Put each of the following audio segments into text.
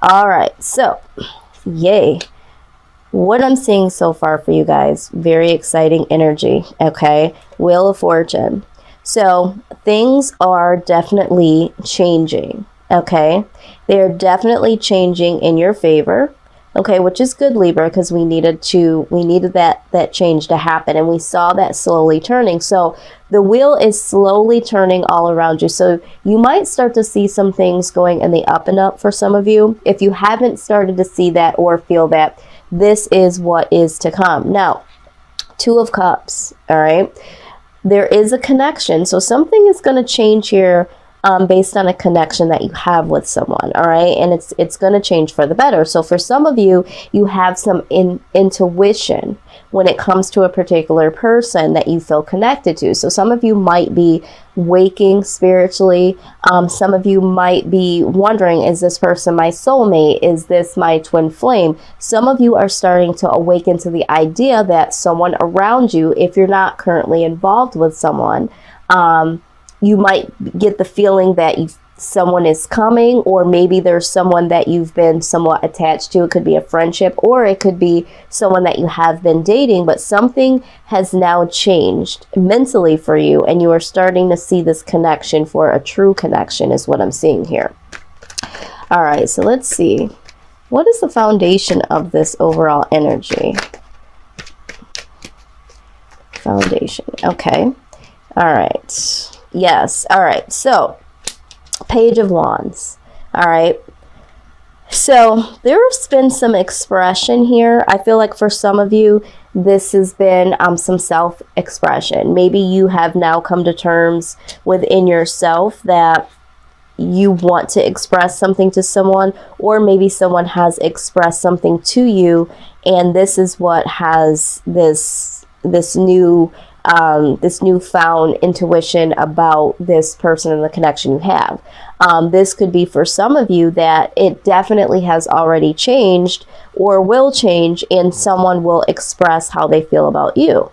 All right, so yay. What I'm seeing so far for you guys, very exciting energy, okay? Wheel of Fortune. So things are definitely changing, okay? They're definitely changing in your favor, okay, which is good, Libra, because we needed that change to happen, and we saw that slowly turning. So the wheel is slowly turning all around you. So you might start to see some things going in the up and up for some of you. If you haven't started to see that or feel that, this is what is to come. Now, Two of Cups, all right? There is a connection. So something is going to change here based on a connection that you have with someone, all right? And it's going to change for the better. So for some of you, you have some intuition when it comes to a particular person that you feel connected to. So some of you might be waking spiritually. Some of you might be wondering, is this person my soulmate? Is this my twin flame? Some of you are starting to awaken to the idea that someone around you, if you're not currently involved with someone, you might get the feeling that someone is coming, or maybe there's someone that you've been somewhat attached to. It could be a friendship, or it could be someone that you have been dating, but something has now changed mentally for you, and you are starting to see this connection for a true connection is what I'm seeing here. All right, so let's see. What is the foundation of this overall energy? Foundation, okay. All right. Yes. All right. So, Page of Wands. All right. So, there's been some expression here. I feel like for some of you, this has been some self-expression. Maybe you have now come to terms within yourself that you want to express something to someone, or maybe someone has expressed something to you, and this is what has this newfound intuition about this person and the connection you have. This could be for some of you that it definitely has already changed or will change, and someone will express how they feel about you.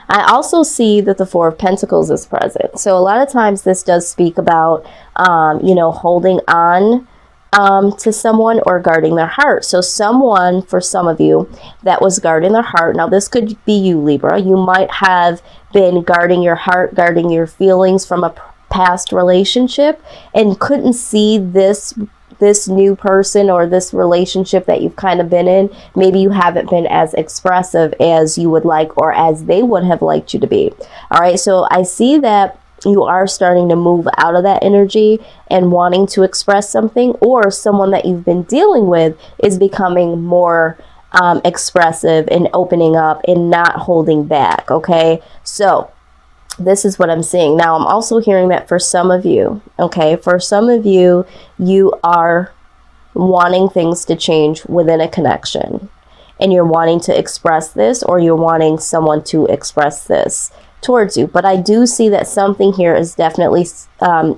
I also see that the Four of Pentacles is present. So a lot of times this does speak about, holding on to someone or guarding their heart. So someone, for some of you, that was guarding their heart. Now this could be you, Libra. You might have been guarding your heart, guarding your feelings from a past relationship, and couldn't see this new person or this relationship that you've kind of been in. Maybe you haven't been as expressive as you would like, or as they would have liked you to be. All right, so I see that you are starting to move out of that energy and wanting to express something, or someone that you've been dealing with is becoming more expressive and opening up and not holding back. Okay, so this is what I'm seeing. Now, I'm also hearing that for some of you, okay, for some of you, you are wanting things to change within a connection, and you're wanting to express this, or you're wanting someone to express this towards you. But I do see that something here is definitely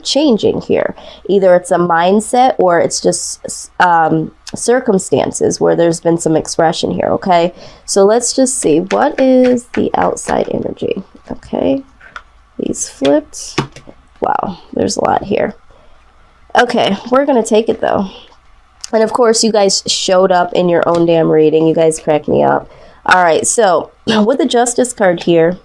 changing here. Either it's a mindset, or it's just circumstances where there's been some expression here. Okay, so let's just see, what is the outside energy? Okay, these flipped. Wow, there's a lot here. Okay, we're gonna take it though. And of course, you guys showed up in your own damn reading. You guys cracked me up. All right, so with the Justice card here,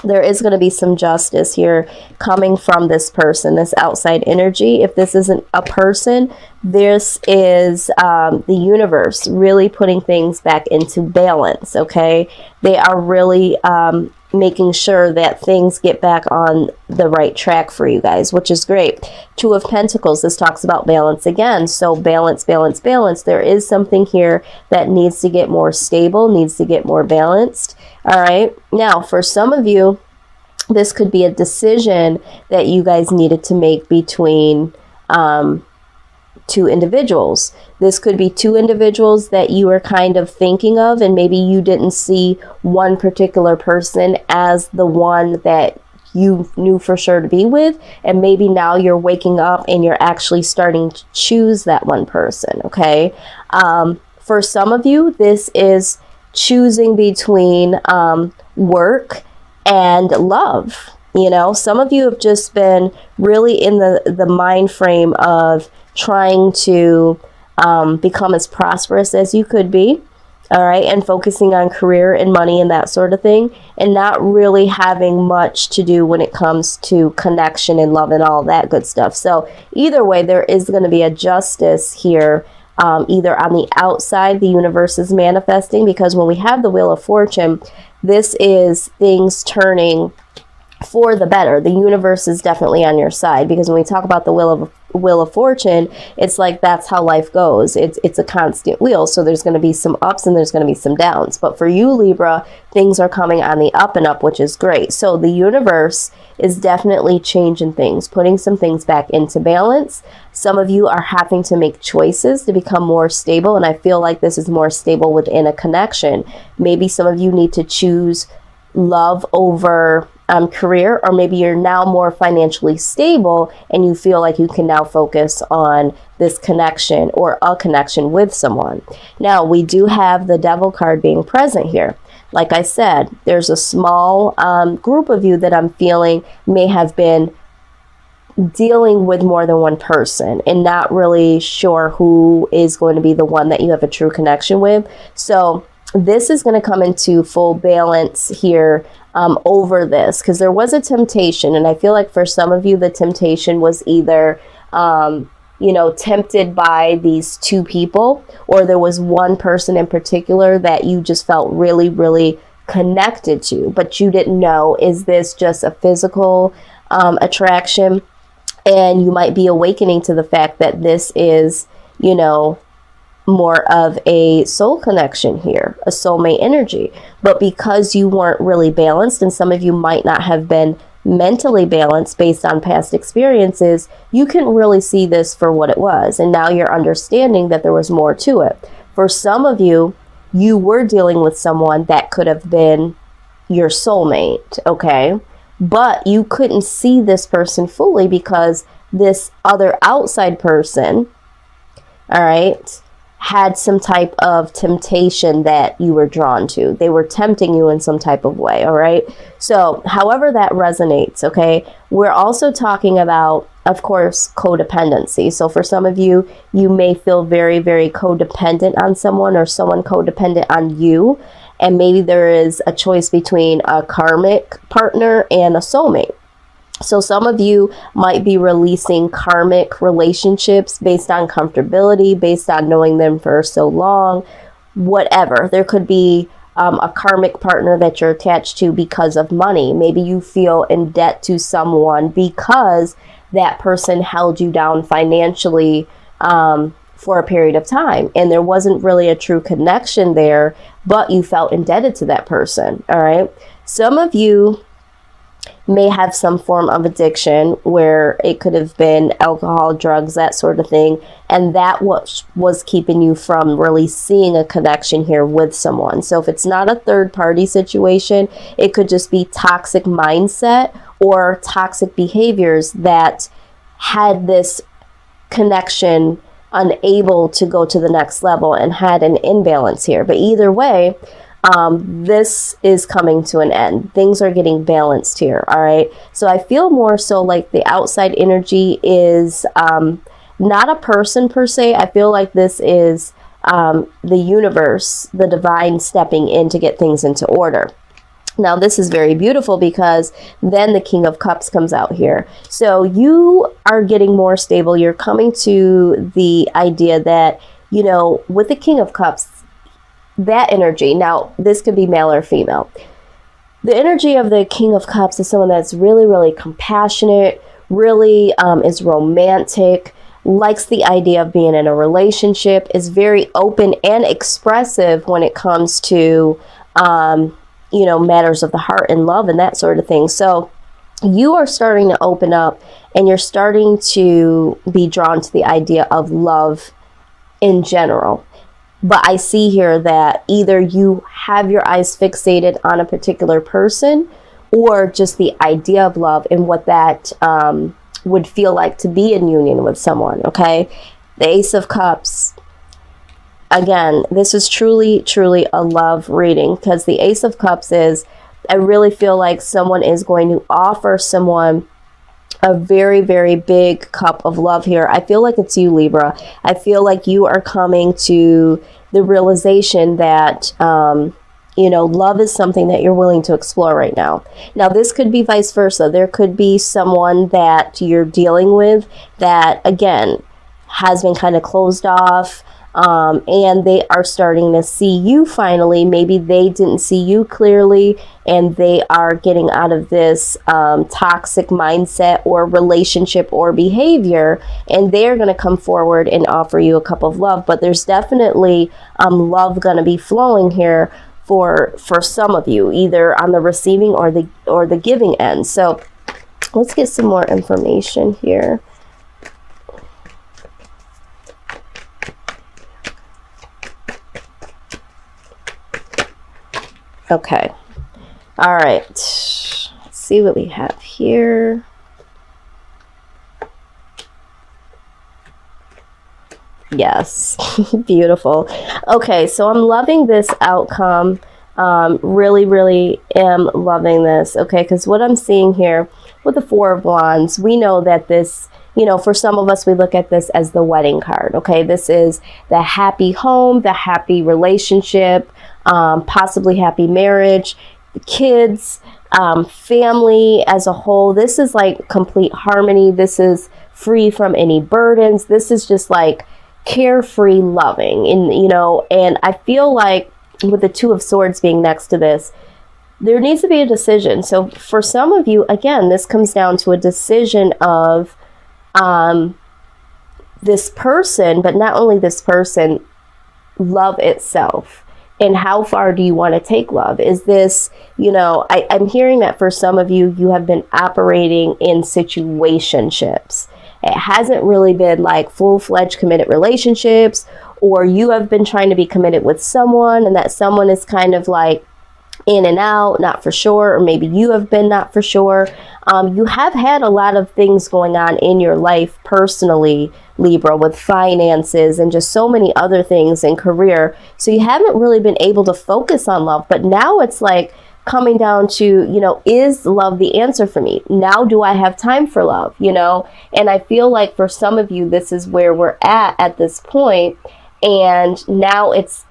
there is going to be some justice here coming from this person, this outside energy. If this isn't a person, this is the universe really putting things back into balance, okay? They are really making sure that things get back on the right track for you guys, which is great. Two of Pentacles, this talks about balance again. So balance, balance, balance. There is something here that needs to get more stable, needs to get more balanced. All right. Now, for some of you, this could be a decision that you guys needed to make between two individuals. This could be two individuals that you were kind of thinking of, and maybe you didn't see one particular person as the one that you knew for sure to be with, and maybe now you're waking up and you're actually starting to choose that one person. Okay, for some of you, this is choosing between work and love. You know, some of you have just been really in the mind frame of trying to become as prosperous as you could be. All right, and focusing on career and money and that sort of thing, and not really having much to do when it comes to connection and love and all that good stuff. So either way, there is going to be a justice here. Either on the outside, the universe is manifesting, because when we have the Wheel of Fortune, this is things turning for the better. The universe is definitely on your side, because when we talk about the Wheel of Fortune, it's like that's how life goes. It's a constant wheel. So there's going to be some ups and there's going to be some downs. But for you, Libra, things are coming on the up and up, which is great. So the universe is definitely changing things, putting some things back into balance. Some of you are having to make choices to become more stable, and I feel like this is more stable within a connection. Maybe some of you need to choose love over career, or maybe you're now more financially stable and you feel like you can now focus on this connection or a connection with someone. Now, we do have the Devil card being present here. Like I said, there's a small group of you that I'm feeling may have been dealing with more than one person and not really sure who is going to be the one that you have a true connection with. So this is going to come into full balance here over this, because there was a temptation, and I feel like for some of you the temptation was either tempted by these two people, or there was one person in particular that you just felt really, really connected to, but you didn't know, is this just a physical attraction? And you might be awakening to the fact that this is, more of a soul connection here, a soulmate energy. But because you weren't really balanced, and some of you might not have been mentally balanced based on past experiences, you couldn't really see this for what it was. And now you're understanding that there was more to it. For some of you, you were dealing with someone that could have been your soulmate, okay? But you couldn't see this person fully because this other outside person, all right, had some type of temptation that you were drawn to. They were tempting you in some type of way, all right? So however that resonates, okay, we're also talking about, of course, codependency. So for some of you, you may feel very, very codependent on someone, or someone codependent on you. And maybe there is a choice between a karmic partner and a soulmate. So some of you might be releasing karmic relationships based on comfortability, based on knowing them for so long, whatever. There could be a karmic partner that you're attached to because of money. Maybe you feel in debt to someone because that person held you down financially for a period of time, and there wasn't really a true connection there, but you felt indebted to that person, all right? Some of you may have some form of addiction, where it could have been alcohol, drugs, that sort of thing, and that was keeping you from really seeing a connection here with someone. So if it's not a third party situation, it could just be toxic mindset or toxic behaviors that had this connection unable to go to the next level and had an imbalance here. But either way, this is coming to an end. Things are getting balanced here, all right? So I feel more so like the outside energy is not a person per se. I feel like this is the universe, the divine stepping in to get things into order. Now, this is very beautiful, because then the King of Cups comes out here. So you are getting more stable. You're coming to the idea that, with the King of Cups, that energy, now this could be male or female. The energy of the King of Cups is someone that's really, really compassionate, really is romantic, likes the idea of being in a relationship, is very open and expressive when it comes to, matters of the heart and love and that sort of thing. So you are starting to open up, and you're starting to be drawn to the idea of love in general. But I see here that either you have your eyes fixated on a particular person, or just the idea of love and what that would feel like to be in union with someone, okay? The Ace of Cups. Again, this is truly, truly a love reading, because the Ace of Cups is, I really feel like someone is going to offer someone a very, very big cup of love here. I feel like it's you, Libra. I feel like you are coming to the realization that, you know, love is something that you're willing to explore right now. Now, this could be vice versa. There could be someone that you're dealing with that, again, has been kind of closed off, and they are starting to see you finally. Maybe they didn't see you clearly, and they are getting out of this toxic mindset or relationship or behavior, and they're going to come forward and offer you a cup of love. But there's definitely love going to be flowing here for some of you, either on the receiving or the giving end. So let's get some more information here. Okay. All right. Let's see what we have here. Yes. Beautiful. Okay, so I'm loving this outcome. Really, really am loving this. Okay, because what I'm seeing here with the Four of Wands, we know that this, you know, for some of us, we look at this as the wedding card. Okay, this is the happy home, the happy relationship, possibly happy marriage, kids, family as a whole. This is like complete harmony. This is free from any burdens. This is just like carefree loving. And, you know, and I feel like with the Two of Swords being next to this, there needs to be a decision. So for some of you, again, this comes down to a decision of this person, but not only this person, love itself. And how far do you want to take love? Is this, you know, I'm hearing that for some of you, you have been operating in situationships. It hasn't really been like full-fledged committed relationships, or you have been trying to be committed with someone and that someone is kind of like in and out, not for sure, or maybe you have been not for sure. You have had a lot of things going on in your life personally, Libra, with finances and just so many other things in career. So you haven't really been able to focus on love, but now it's like coming down to, you know, is love the answer for me? Now do I have time for love, you know? And I feel like for some of you, this is where we're at this point. And now it's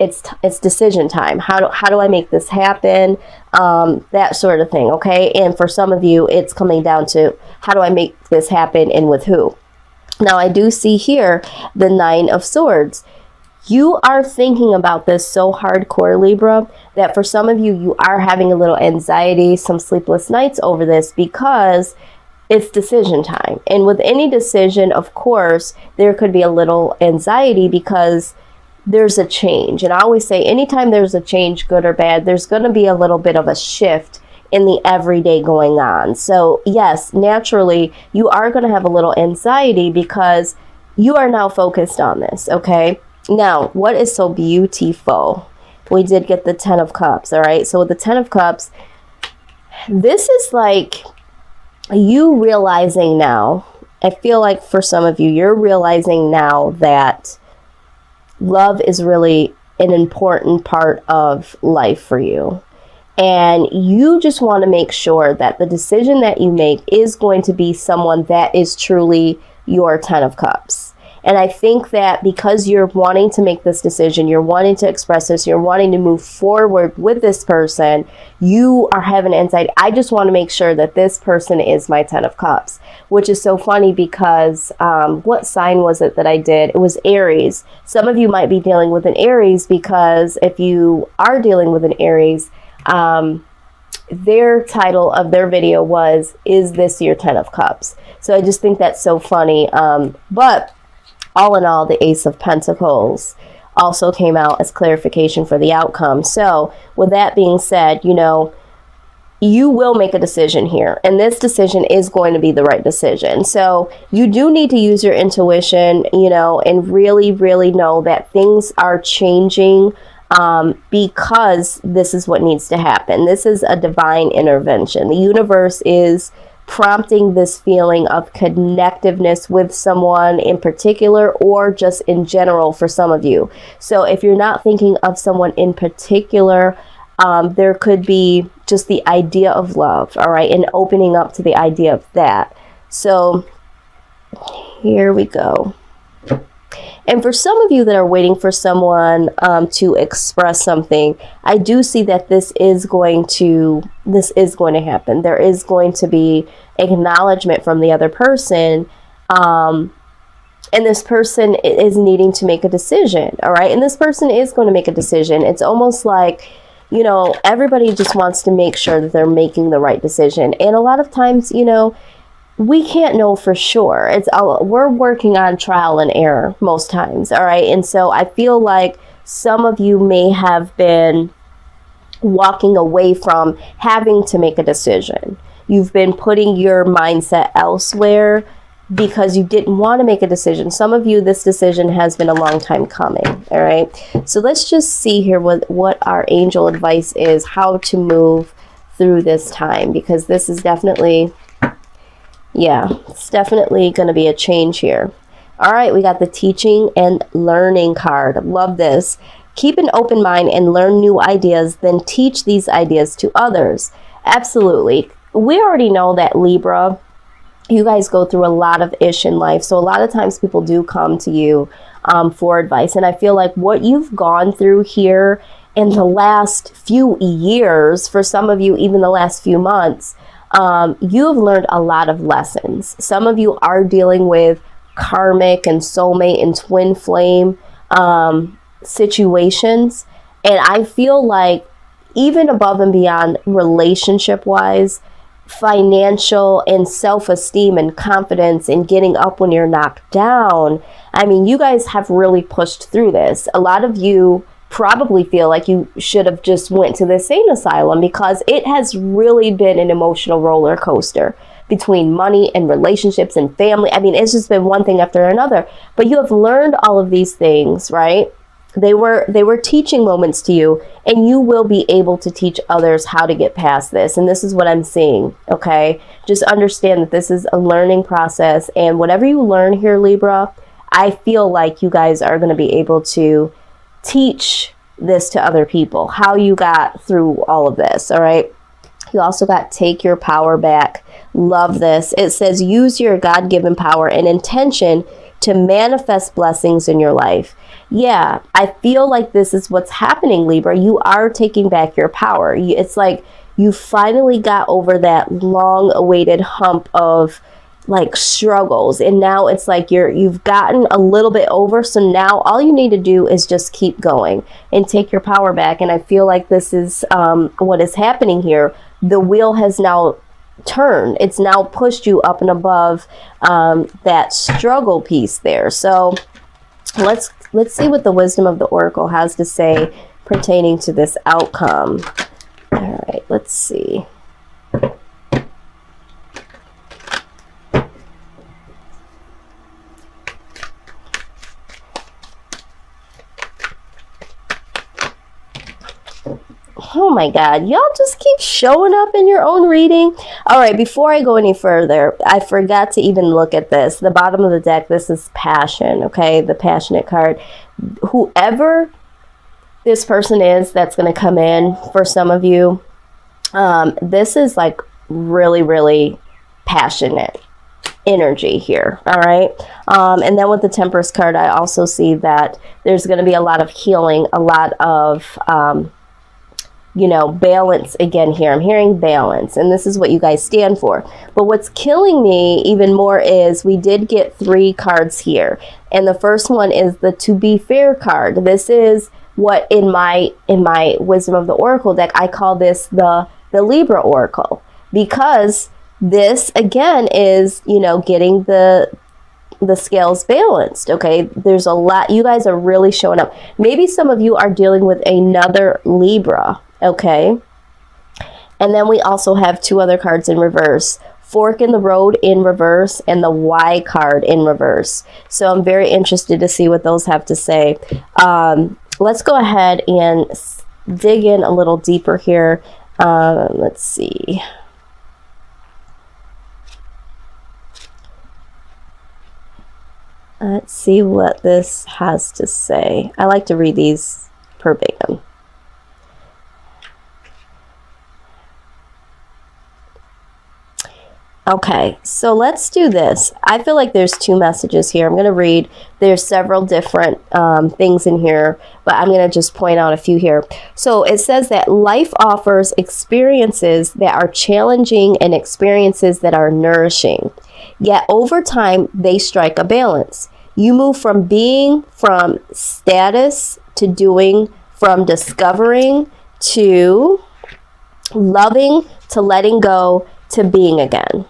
decision time. How do I make this happen? That sort of thing. Okay. And for some of you, it's coming down to how do I make this happen and with who? Now I do see here the Nine of Swords. You are thinking about this so hardcore, Libra, that for some of you, you are having a little anxiety, some sleepless nights over this because it's decision time. And with any decision, of course, there could be a little anxiety because there's a change. And I always say anytime there's a change, good or bad, there's going to be a little bit of a shift in the everyday going on. So yes, naturally, you are going to have a little anxiety because you are now focused on this. Okay. Now, what is so beautiful? We did get the Ten of Cups. All right. So with the Ten of Cups, this is like you realizing now, I feel like for some of you, you're realizing now that love is really an important part of life for you. And you just want to make sure that the decision that you make is going to be someone that is truly your Ten of Cups. And I think that because you're wanting to make this decision, you're wanting to express this, you're wanting to move forward with this person, you are having anxiety. I just want to make sure that this person is my Ten of Cups, which is so funny because what sign was it that I did? It was Aries. Some of you might be dealing with an Aries because if you are dealing with an Aries, their title of their video was, is this your Ten of Cups? So I just think that's so funny. But all in all, the Ace of Pentacles also came out as clarification for the outcome. So with that being said, you know, you will make a decision here, and this decision is going to be the right decision. So you do need to use your intuition, you know, and really, really know that things are changing because this is what needs to happen. This is a divine intervention. The universe is prompting this feeling of connectiveness with someone in particular, or just in general for some of you. So if you're not thinking of someone in particular, there could be just the idea of love, all right, and opening up to the idea of that. So here we go. And for some of you that are waiting for someone to express something, I do see that this is going to happen. There is going to be acknowledgement from the other person. And this person is needing to make a decision. All right. And this person is going to make a decision. It's almost like, you know, everybody just wants to make sure that they're making the right decision. And a lot of times, you know, we can't know for sure. We're working on trial and error most times, all right? And so I feel like some of you may have been walking away from having to make a decision. You've been putting your mindset elsewhere because you didn't want to make a decision. Some of you, this decision has been a long time coming, all right? So let's just see here what our angel advice is, how to move through this time, because this is definitely... yeah, it's definitely going to be a change here. All right, we got the teaching and learning card. Love this. Keep an open mind and learn new ideas, then teach these ideas to others. Absolutely. We already know that, Libra, you guys go through a lot of ish in life. So a lot of times people do come to you for advice. And I feel like what you've gone through here in the last few years, for some of you, even the last few months, you've learned a lot of lessons. Some of you are dealing with karmic and soulmate and twin flame situations. And I feel like even above and beyond relationship wise, financial and self-esteem and confidence and getting up when you're knocked down. I mean, you guys have really pushed through this. A lot of you probably feel like you should have just went to the insane asylum, because it has really been an emotional roller coaster between money and relationships and family. I mean, it's just been one thing after another. But you have learned all of these things, right? They were teaching moments to you, and you will be able to teach others how to get past this. And this is what I'm seeing, okay? Just understand that this is a learning process, and whatever you learn here, Libra, I feel like you guys are going to be able to teach this to other people, how you got through all of this, all right? You also got take your power back. Love this. It says use your God-given power and intention to manifest blessings in your life. Yeah, I feel like this is what's happening, Libra. You are taking back your power. It's like you finally got over that long-awaited hump of like struggles, and now it's like you've gotten a little bit over. So now all you need to do is just keep going and take your power back. And I feel like this is what is happening here. The wheel has now turned. It's now pushed you up and above that struggle piece there. So let's see what the wisdom of the oracle has to say pertaining to this outcome. All right, let's see. Oh my God, y'all just keep showing up in your own reading. All right, before I go any further, I forgot to even look at this. The bottom of the deck, this is passion, okay? The passionate card. Whoever this person is that's going to come in for some of you, this is like really, really passionate energy here, all right? And then with the Temperance card, I also see that there's going to be a lot of healing, a lot of... you know, balance again here. I'm hearing balance, and this is what you guys stand for. But what's killing me even more is we did get 3 cards here. And the first one is the To Be Fair card. This is what in my Wisdom of the Oracle deck, I call this the Libra Oracle, because this again is, you know, getting the scales balanced. Okay, there's a lot. You guys are really showing up. Maybe some of you are dealing with another Libra. Okay, and then we also have 2 other cards in reverse. Fork in the Road in reverse and the Y card in reverse. So I'm very interested to see what those have to say. Let's go ahead and dig in a little deeper here. Let's see. Let's see what this has to say. I like to read these verbatim. Okay, so let's do this. I feel like there's two messages here. I'm going to read. There's several different things in here, but I'm going to just point out a few here. So it says that life offers experiences that are challenging and experiences that are nourishing. Yet over time, they strike a balance. You move from status to doing, from discovering to loving to letting go to being again.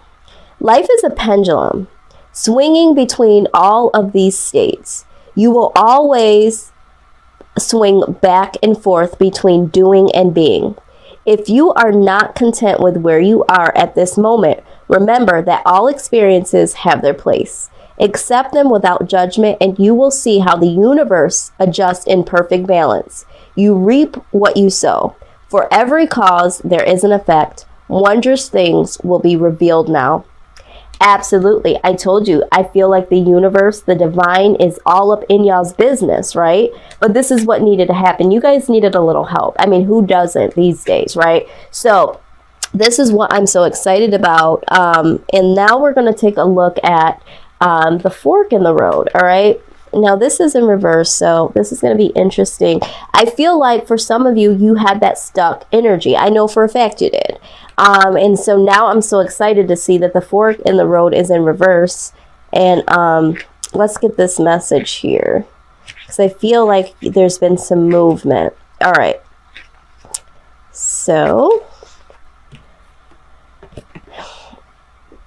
Life is a pendulum, swinging between all of these states. You will always swing back and forth between doing and being. If you are not content with where you are at this moment, remember that all experiences have their place. Accept them without judgment, and you will see how the universe adjusts in perfect balance. You reap what you sow. For every cause, there is an effect. Wondrous things will be revealed now. Absolutely. I told you, I feel like the universe, the divine, is all up in y'all's business, right? But this is what needed to happen. You guys needed a little help. I mean, who doesn't these days, right? So this is what I'm so excited about. And now we're going to take a look at the fork in the road, all right? Now this is in reverse, so this is going to be interesting. I feel like for some of you, you had that stuck energy. I know for a fact you did. And so now I'm so excited to see that the fork in the road is in reverse. And let's get this message here, because I feel like there's been some movement. All right. So,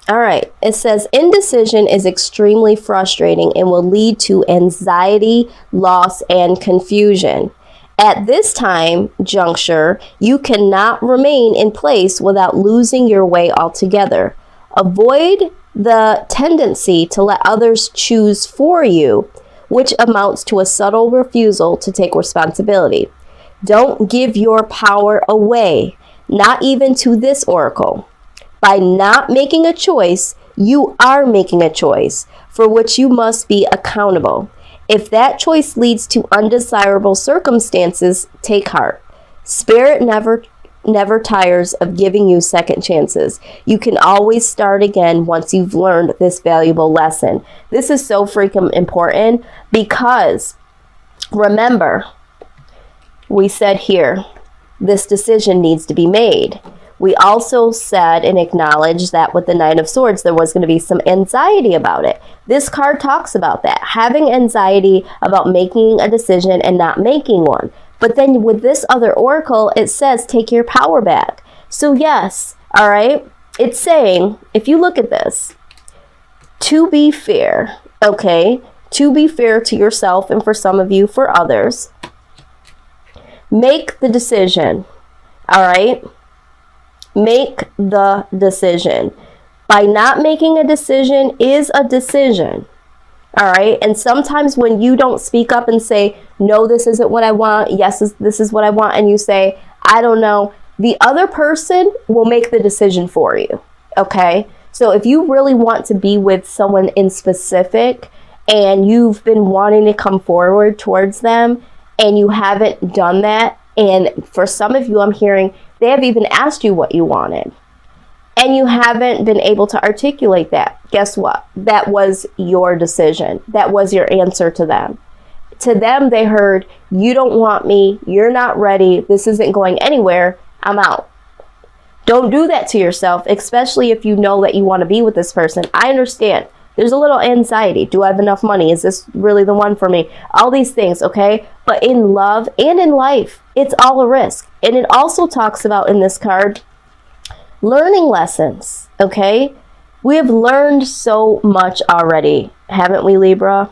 all right. It says indecision is extremely frustrating and will lead to anxiety, loss, and confusion. At this time juncture, you cannot remain in place without losing your way altogether. Avoid the tendency to let others choose for you, which amounts to a subtle refusal to take responsibility. Don't give your power away, not even to this oracle. By not making a choice, you are making a choice for which you must be accountable. If that choice leads to undesirable circumstances, take heart. Spirit never tires of giving you second chances. You can always start again once you've learned this valuable lesson. This is so freaking important because remember, we said here, this decision needs to be made. We also said and acknowledged that with the Nine of Swords, there was going to be some anxiety about it. This card talks about that, having anxiety about making a decision and not making one. But then with this other oracle, it says, take your power back. So yes, all right, it's saying, if you look at this, to be fair, okay, to be fair to yourself and for some of you, for others, make the decision, all right? Make the decision. By not making a decision is a decision. All right. And sometimes when you don't speak up and say, no, this isn't what I want. Yes, this is what I want. And you say, I don't know. The other person will make the decision for you. Okay. So if you really want to be with someone in specific and you've been wanting to come forward towards them and you haven't done that, and for some of you, I'm hearing they have even asked you what you wanted and you haven't been able to articulate that. Guess what? That was your decision. That was your answer to them. To them, they heard, you don't want me. You're not ready. This isn't going anywhere. I'm out. Don't do that to yourself, especially if you know that you want to be with this person. I understand. There's a little anxiety. Do I have enough money? Is this really the one for me? All these things, okay? But in love and in life, it's all a risk. And it also talks about in this card, learning lessons, okay? We have learned so much already, haven't we, Libra?